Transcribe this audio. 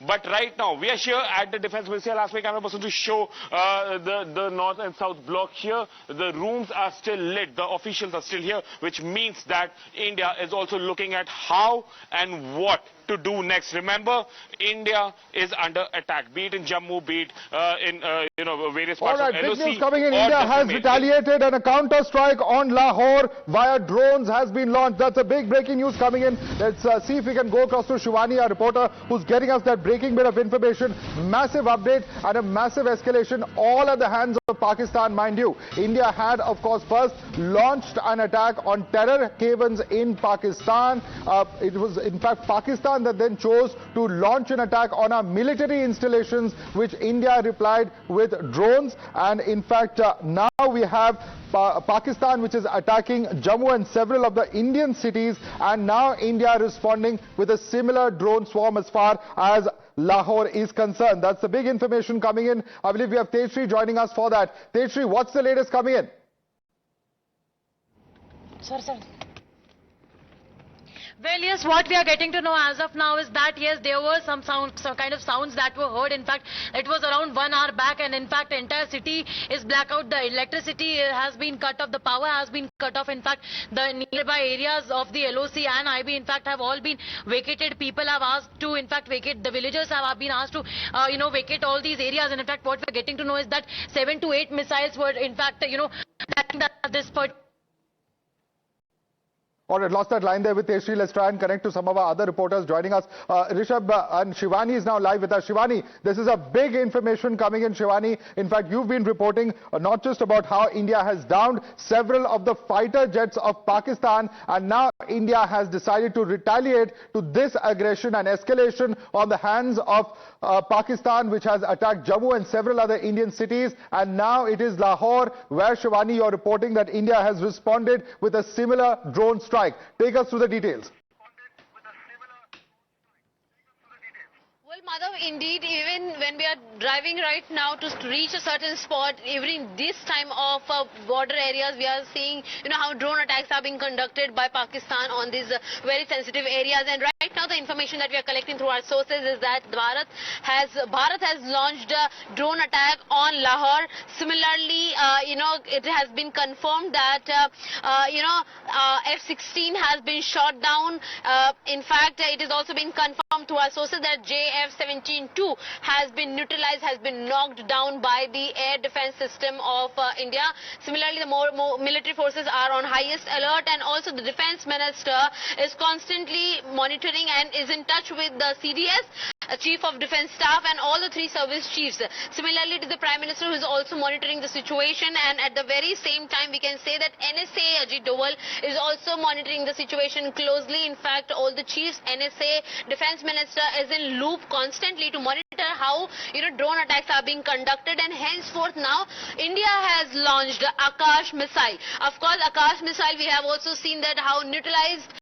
But right now, we are here at the Defense Ministry. I'll ask my camera person to show the north and south block here. The rooms are still lit. The officials are still here, which means that India is also looking at how and what to do next. Remember, India is under attack, be it in Jammu, be it in various parts of LOC. Big news coming in. India has retaliated, and a counter strike on Lahore via drones has been launched. That's a big breaking news coming in. Let's see if we can go across to Shivani, our reporter, who's getting us that breaking bit of information. Massive update and a massive escalation, all at the hands of Pakistan, mind you. India had, of course, first launched an attack on terror havens in Pakistan. It was, in fact, Pakistan that then chose to launch an attack on our military installations, which India replied with drones. And in fact, now we have Pakistan, which is attacking Jammu and several of the Indian cities, and now India responding with a similar drone swarm as far as Lahore is concerned. That's the big information coming in. I believe we have Tejshri joining us for that. Tejshri, what's the latest coming in? Sir. Well, yes, what we are getting to know as of now is that, yes, there were some kind of sounds that were heard. In fact, it was around 1 hour back, and in fact, the entire city is blackout. The electricity has been cut off. The power has been cut off. In fact, the nearby areas of the LOC and IB, in fact, have all been vacated. People have asked to, in fact, vacate. The villagers have been asked to, vacate all these areas. And in fact, what we're getting to know is that 7 to 8 missiles were, in fact, this particular. All right, lost that line there with Tejshri. Let's try and connect to some of our other reporters joining us. Rishabh and Shivani is now live with us. Shivani, this is a big information coming in, Shivani. In fact, you've been reporting not just about how India has downed several of the fighter jets of Pakistan, and now India has decided to retaliate to this aggression and escalation on the hands of Pakistan, which has attacked Jammu and several other Indian cities. And now it is Lahore, where, Shivani, you're reporting that India has responded with a similar drone strike. Take us through the details. Well, Madhav, indeed, even when we are driving right now to reach a certain spot, even in this time of border areas, we are seeing, how drone attacks are being conducted by Pakistan on these very sensitive areas. And right now, the information that we are collecting through our sources is that Bharat has launched a drone attack on Lahore. Similarly, it has been confirmed that, F-16 has been shot down. In fact, it has also been confirmed through our sources that JF-17-2 has been neutralized, has been knocked down by the air defense system of India. Similarly, the more military forces are on highest alert, and also the defense minister is constantly monitoring and is in touch with the CDS, Chief of Defense Staff, and all the 3 service chiefs. Similarly, to the Prime Minister, who is also monitoring the situation, and at the very same time, we can say that NSA Ajit Doval is also monitoring the situation closely. In fact, all the chiefs, NSA, Defense Minister is in loop constantly to monitor how drone attacks are being conducted, and henceforth now India has launched Akash missile. Of course, Akash missile, we have also seen that how neutralized